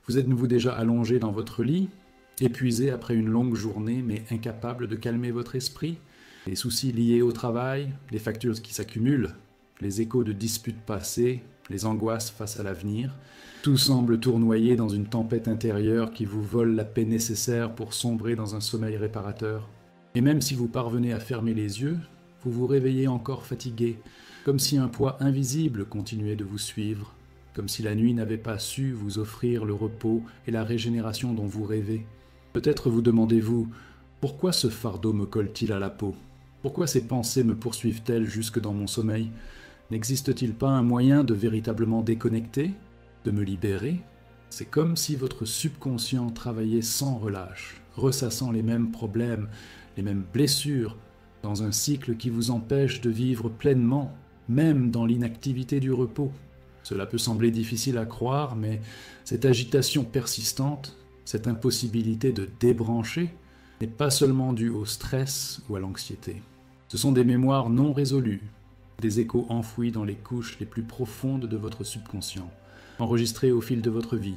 Vous êtes-vous déjà allongé dans votre lit, épuisé après une longue journée mais incapable de calmer votre esprit? Les soucis liés au travail, les factures qui s'accumulent, les échos de disputes passées, les angoisses face à l'avenir, tout semble tournoyer dans une tempête intérieure qui vous vole la paix nécessaire pour sombrer dans un sommeil réparateur. Et même si vous parvenez à fermer les yeux, vous vous réveillez encore fatigué, comme si un poids invisible continuait de vous suivre, comme si la nuit n'avait pas su vous offrir le repos et la régénération dont vous rêvez. Peut-être vous demandez-vous, pourquoi ce fardeau me colle-t-il à la peau? Pourquoi ces pensées me poursuivent-elles jusque dans mon sommeil? N'existe-t-il pas un moyen de véritablement déconnecter, de me libérer? C'est comme si votre subconscient travaillait sans relâche, ressassant les mêmes problèmes, les mêmes blessures, dans un cycle qui vous empêche de vivre pleinement, même dans l'inactivité du repos. Cela peut sembler difficile à croire, mais cette agitation persistante, cette impossibilité de débrancher, n'est pas seulement due au stress ou à l'anxiété. Ce sont des mémoires non résolues, des échos enfouis dans les couches les plus profondes de votre subconscient, enregistrés au fil de votre vie,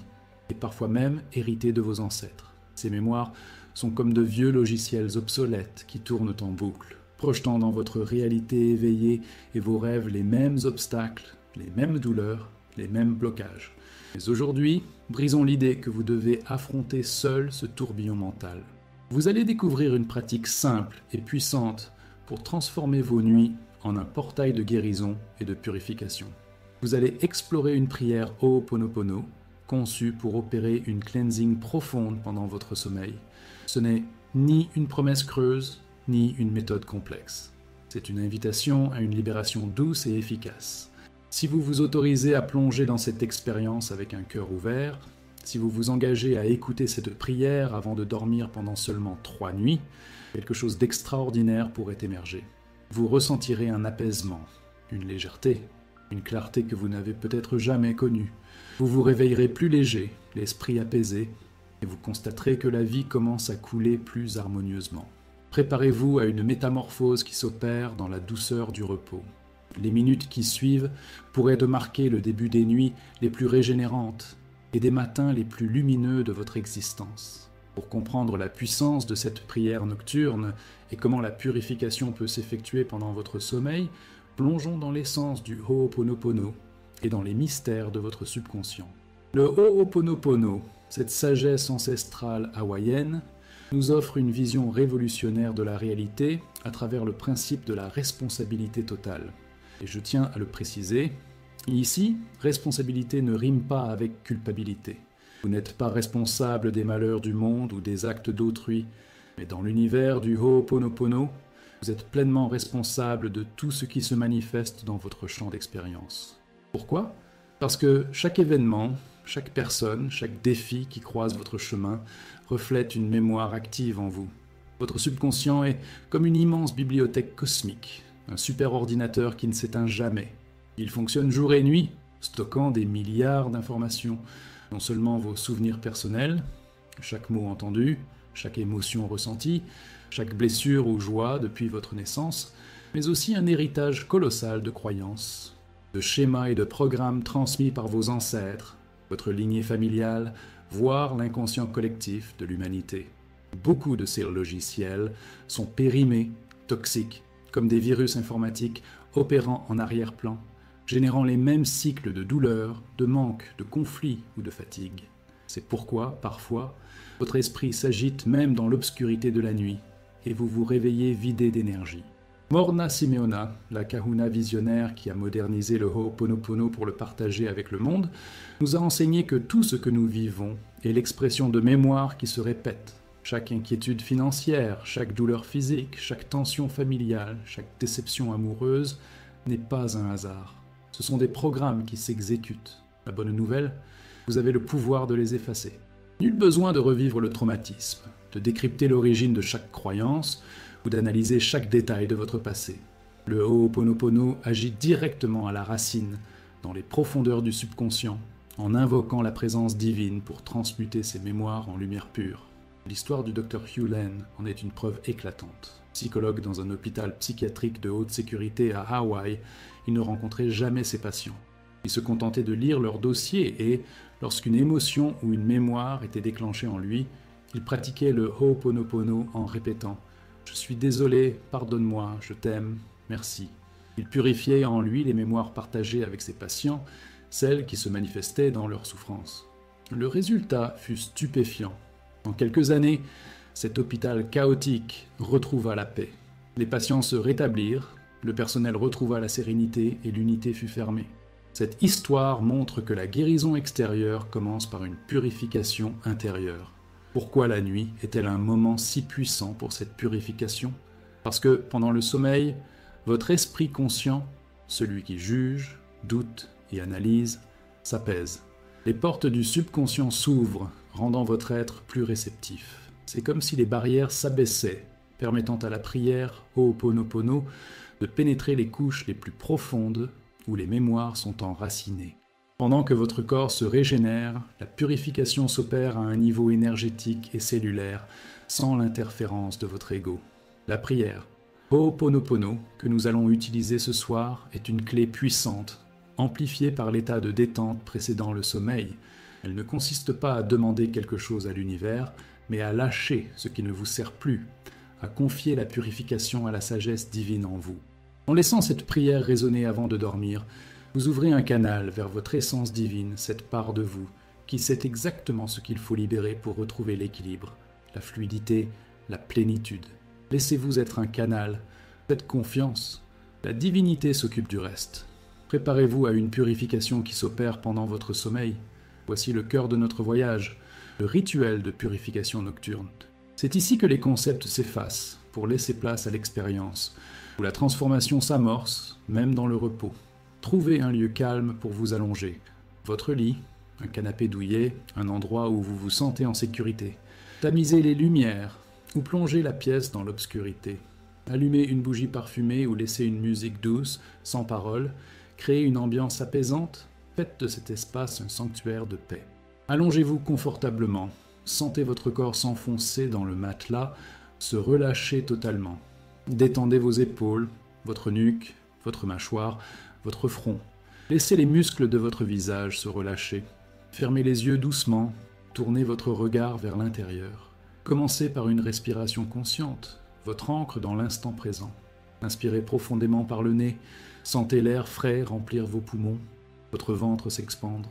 et parfois même hérités de vos ancêtres. Ces mémoires sont comme de vieux logiciels obsolètes qui tournent en boucle, projetant dans votre réalité éveillée et vos rêves les mêmes obstacles, les mêmes douleurs, les mêmes blocages. Mais aujourd'hui, brisons l'idée que vous devez affronter seul ce tourbillon mental. Vous allez découvrir une pratique simple et puissante pour transformer vos nuits en un portail de guérison et de purification. Vous allez explorer une prière Ho'oponopono, conçue pour opérer une cleansing profonde pendant votre sommeil. Ce n'est ni une promesse creuse, ni une méthode complexe. C'est une invitation à une libération douce et efficace. Si vous vous autorisez à plonger dans cette expérience avec un cœur ouvert, si vous vous engagez à écouter cette prière avant de dormir pendant seulement 3 nuits, quelque chose d'extraordinaire pourrait émerger. Vous ressentirez un apaisement, une légèreté, une clarté que vous n'avez peut-être jamais connue. Vous vous réveillerez plus léger, l'esprit apaisé, et vous constaterez que la vie commence à couler plus harmonieusement. Préparez-vous à une métamorphose qui s'opère dans la douceur du repos. Les minutes qui suivent pourraient de marquer le début des nuits les plus régénérantes et des matins les plus lumineux de votre existence. Pour comprendre la puissance de cette prière nocturne et comment la purification peut s'effectuer pendant votre sommeil, plongeons dans l'essence du Ho'oponopono et dans les mystères de votre subconscient. Le Ho'oponopono, cette sagesse ancestrale hawaïenne, nous offre une vision révolutionnaire de la réalité à travers le principe de la responsabilité totale. Et je tiens à le préciser, ici, responsabilité ne rime pas avec culpabilité. Vous n'êtes pas responsable des malheurs du monde ou des actes d'autrui, mais dans l'univers du Ho'oponopono, vous êtes pleinement responsable de tout ce qui se manifeste dans votre champ d'expérience. Pourquoi? Parce que chaque événement, chaque personne, chaque défi qui croise votre chemin reflète une mémoire active en vous. Votre subconscient est comme une immense bibliothèque cosmique, un super ordinateur qui ne s'éteint jamais. Il fonctionne jour et nuit, stockant des milliards d'informations, non seulement vos souvenirs personnels, chaque mot entendu, chaque émotion ressentie, chaque blessure ou joie depuis votre naissance, mais aussi un héritage colossal de croyances, de schémas et de programmes transmis par vos ancêtres, votre lignée familiale, voire l'inconscient collectif de l'humanité. Beaucoup de ces logiciels sont périmés, toxiques, comme des virus informatiques opérant en arrière-plan, générant les mêmes cycles de douleur, de manque, de conflit ou de fatigue. C'est pourquoi, parfois, votre esprit s'agite même dans l'obscurité de la nuit, et vous vous réveillez vidé d'énergie. Morna Simeona, la kahuna visionnaire qui a modernisé le Ho'oponopono pour le partager avec le monde, nous a enseigné que tout ce que nous vivons est l'expression de mémoires qui se répètent. Chaque inquiétude financière, chaque douleur physique, chaque tension familiale, chaque déception amoureuse n'est pas un hasard. Ce sont des programmes qui s'exécutent. La bonne nouvelle, vous avez le pouvoir de les effacer. Nul besoin de revivre le traumatisme, de décrypter l'origine de chaque croyance ou d'analyser chaque détail de votre passé. Le Ho'oponopono agit directement à la racine, dans les profondeurs du subconscient, en invoquant la présence divine pour transmuter ces mémoires en lumière pure. L'histoire du Dr Hew Len en est une preuve éclatante. Psychologue dans un hôpital psychiatrique de haute sécurité à Hawaï, il ne rencontrait jamais ses patients. Il se contentait de lire leur dossier et, lorsqu'une émotion ou une mémoire était déclenchée en lui, il pratiquait le Ho'oponopono en répétant « Je suis désolé, pardonne-moi, je t'aime, merci ». Il purifiait en lui les mémoires partagées avec ses patients, celles qui se manifestaient dans leur souffrance. Le résultat fut stupéfiant. En quelques années, cet hôpital chaotique retrouva la paix. Les patients se rétablirent, le personnel retrouva la sérénité et l'unité fut fermée. Cette histoire montre que la guérison extérieure commence par une purification intérieure. Pourquoi la nuit est-elle un moment si puissant pour cette purification? Parce que pendant le sommeil, votre esprit conscient, celui qui juge, doute et analyse, s'apaise. Les portes du subconscient s'ouvrent, rendant votre être plus réceptif. C'est comme si les barrières s'abaissaient, permettant à la prière Ho'oponopono de pénétrer les couches les plus profondes où les mémoires sont enracinées. Pendant que votre corps se régénère, la purification s'opère à un niveau énergétique et cellulaire, sans l'interférence de votre ego. La prière Ho'oponopono, que nous allons utiliser ce soir, est une clé puissante, amplifiée par l'état de détente précédant le sommeil. Elle ne consiste pas à demander quelque chose à l'univers, mais à lâcher ce qui ne vous sert plus, à confier la purification à la sagesse divine en vous. En laissant cette prière résonner avant de dormir, vous ouvrez un canal vers votre essence divine, cette part de vous, qui sait exactement ce qu'il faut libérer pour retrouver l'équilibre, la fluidité, la plénitude. Laissez-vous être un canal, faites confiance, la divinité s'occupe du reste. Préparez-vous à une purification qui s'opère pendant votre sommeil. Voici le cœur de notre voyage, le rituel de purification nocturne. C'est ici que les concepts s'effacent pour laisser place à l'expérience, où la transformation s'amorce, même dans le repos. Trouvez un lieu calme pour vous allonger. Votre lit, un canapé douillet, un endroit où vous vous sentez en sécurité. Tamisez les lumières ou plongez la pièce dans l'obscurité. Allumez une bougie parfumée ou laissez une musique douce, sans parole. Créez une ambiance apaisante. Faites de cet espace un sanctuaire de paix. Allongez-vous confortablement. Sentez votre corps s'enfoncer dans le matelas, se relâcher totalement. Détendez vos épaules, votre nuque, votre mâchoire, votre front. Laissez les muscles de votre visage se relâcher. Fermez les yeux doucement, tournez votre regard vers l'intérieur. Commencez par une respiration consciente, votre ancre dans l'instant présent. Inspirez profondément par le nez, sentez l'air frais remplir vos poumons, votre ventre s'expandre.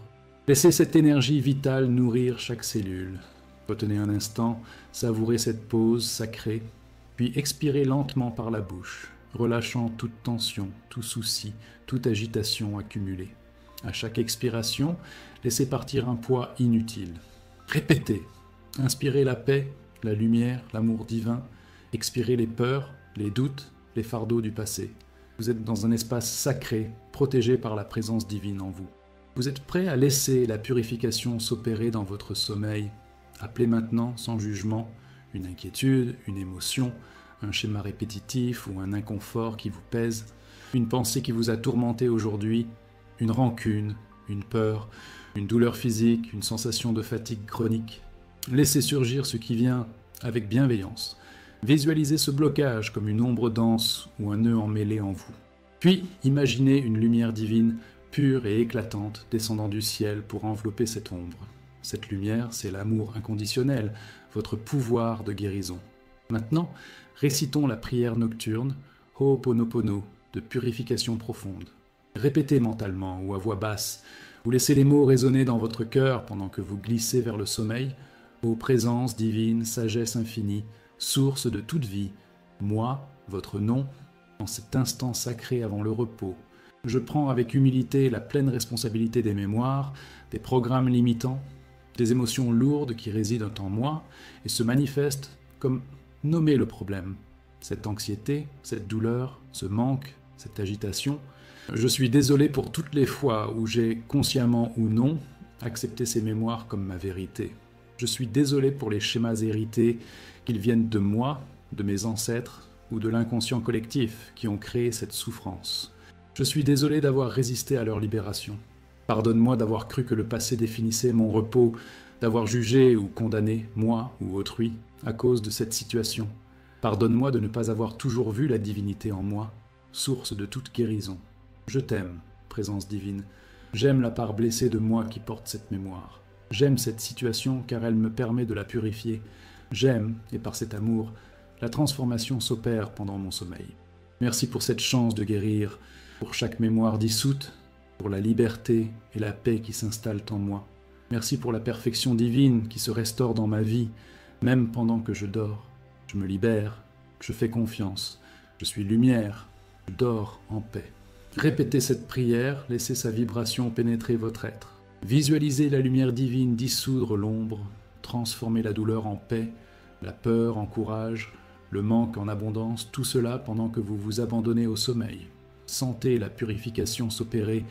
Laissez cette énergie vitale nourrir chaque cellule. Retenez un instant, savourez cette pause sacrée, puis expirez lentement par la bouche, relâchant toute tension, tout souci, toute agitation accumulée. À chaque expiration, laissez partir un poids inutile. Répétez. Inspirez la paix, la lumière, l'amour divin. Expirez les peurs, les doutes, les fardeaux du passé. Vous êtes dans un espace sacré, protégé par la présence divine en vous. Vous êtes prêt à laisser la purification s'opérer dans votre sommeil. Appelez maintenant, sans jugement, une inquiétude, une émotion, un schéma répétitif ou un inconfort qui vous pèse, une pensée qui vous a tourmenté aujourd'hui, une rancune, une peur, une douleur physique, une sensation de fatigue chronique. Laissez surgir ce qui vient avec bienveillance. Visualisez ce blocage comme une ombre dense ou un nœud emmêlé en vous. Puis, imaginez une lumière divine, pure et éclatante, descendant du ciel pour envelopper cette ombre. Cette lumière, c'est l'amour inconditionnel, votre pouvoir de guérison. Maintenant, récitons la prière nocturne, Ho'oponopono, de purification profonde. Répétez mentalement ou à voix basse, ou laissez les mots résonner dans votre cœur pendant que vous glissez vers le sommeil. Ô présence divine, sagesse infinie, source de toute vie, moi, votre nom, en cet instant sacré avant le repos, je prends avec humilité la pleine responsabilité des mémoires, des programmes limitants, des émotions lourdes qui résident en moi et se manifestent comme nommer le problème. Cette anxiété, cette douleur, ce manque, cette agitation. Je suis désolé pour toutes les fois où j'ai, consciemment ou non, accepté ces mémoires comme ma vérité. Je suis désolé pour les schémas hérités, qu'ils viennent de moi, de mes ancêtres ou de l'inconscient collectif qui ont créé cette souffrance. Je suis désolé d'avoir résisté à leur libération. Pardonne-moi d'avoir cru que le passé définissait mon repos, d'avoir jugé ou condamné, moi ou autrui, à cause de cette situation. Pardonne-moi de ne pas avoir toujours vu la divinité en moi, source de toute guérison. Je t'aime, présence divine. J'aime la part blessée de moi qui porte cette mémoire. J'aime cette situation car elle me permet de la purifier. J'aime, et par cet amour, la transformation s'opère pendant mon sommeil. Merci pour cette chance de guérir, pour chaque mémoire dissoute, pour la liberté et la paix qui s'installent en moi. Merci pour la perfection divine qui se restaure dans ma vie, même pendant que je dors. Je me libère, je fais confiance, je suis lumière, je dors en paix. Répétez cette prière, laissez sa vibration pénétrer votre être. Visualisez la lumière divine dissoudre l'ombre, transformer la douleur en paix, la peur en courage, le manque en abondance, tout cela pendant que vous vous abandonnez au sommeil. Sentez la purification s'opérer.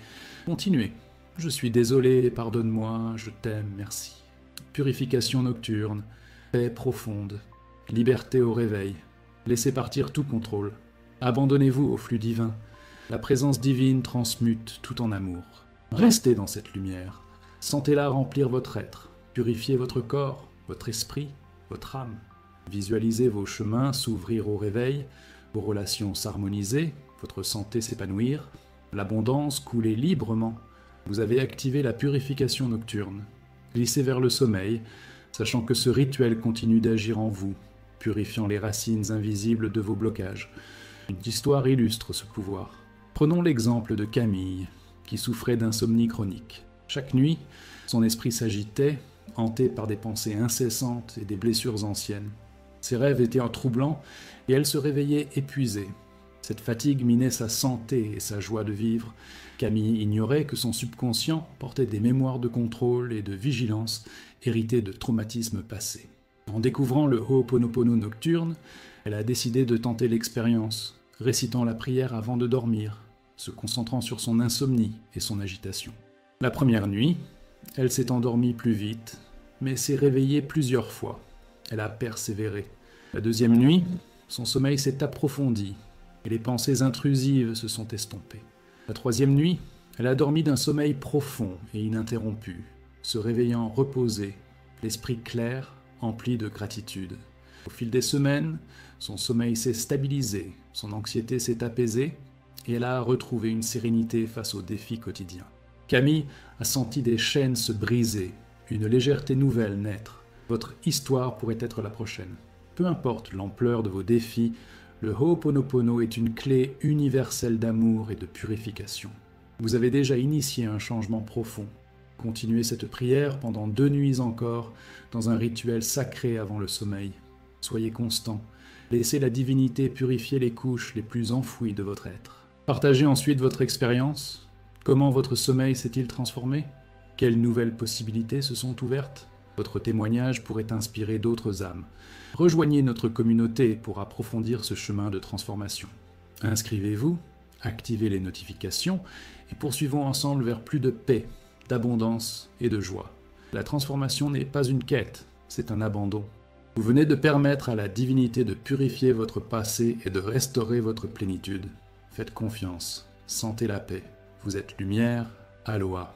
Continuez. Je suis désolé, pardonne-moi, je t'aime, merci. Purification nocturne, paix profonde, liberté au réveil. Laissez partir tout contrôle. Abandonnez-vous au flux divin. La présence divine transmute tout en amour. Restez dans cette lumière. Sentez-la remplir votre être. Purifiez votre corps, votre esprit, votre âme. Visualisez vos chemins s'ouvrir au réveil, vos relations s'harmoniser, votre santé s'épanouir, l'abondance couler librement. Vous avez activé la purification nocturne. Glissez vers le sommeil, sachant que ce rituel continue d'agir en vous, purifiant les racines invisibles de vos blocages. Une histoire illustre ce pouvoir. Prenons l'exemple de Camille, qui souffrait d'insomnie chronique. Chaque nuit, son esprit s'agitait, hanté par des pensées incessantes et des blessures anciennes. Ses rêves étaient troublants et elle se réveillait épuisée. Cette fatigue minait sa santé et sa joie de vivre. Camille ignorait que son subconscient portait des mémoires de contrôle et de vigilance héritées de traumatismes passés. En découvrant le Ho'oponopono nocturne, elle a décidé de tenter l'expérience, récitant la prière avant de dormir, se concentrant sur son insomnie et son agitation. La première nuit, elle s'est endormie plus vite, mais s'est réveillée plusieurs fois. Elle a persévéré. La deuxième nuit, son sommeil s'est approfondi et les pensées intrusives se sont estompées. La troisième nuit, elle a dormi d'un sommeil profond et ininterrompu, se réveillant reposée, l'esprit clair, empli de gratitude. Au fil des semaines, son sommeil s'est stabilisé, son anxiété s'est apaisée et elle a retrouvé une sérénité face aux défis quotidiens. Camille a senti des chaînes se briser, une légèreté nouvelle naître. Votre histoire pourrait être la prochaine. Peu importe l'ampleur de vos défis, le Ho'oponopono est une clé universelle d'amour et de purification. Vous avez déjà initié un changement profond. Continuez cette prière pendant 2 nuits encore, dans un rituel sacré avant le sommeil. Soyez constant. Laissez la divinité purifier les couches les plus enfouies de votre être. Partagez ensuite votre expérience. Comment votre sommeil s'est-il transformé? Quelles nouvelles possibilités se sont ouvertes? Votre témoignage pourrait inspirer d'autres âmes. Rejoignez notre communauté pour approfondir ce chemin de transformation. Inscrivez-vous, activez les notifications et poursuivons ensemble vers plus de paix, d'abondance et de joie. La transformation n'est pas une quête, c'est un abandon. Vous venez de permettre à la divinité de purifier votre passé et de restaurer votre plénitude. Faites confiance, sentez la paix. Vous êtes lumière, Aloha.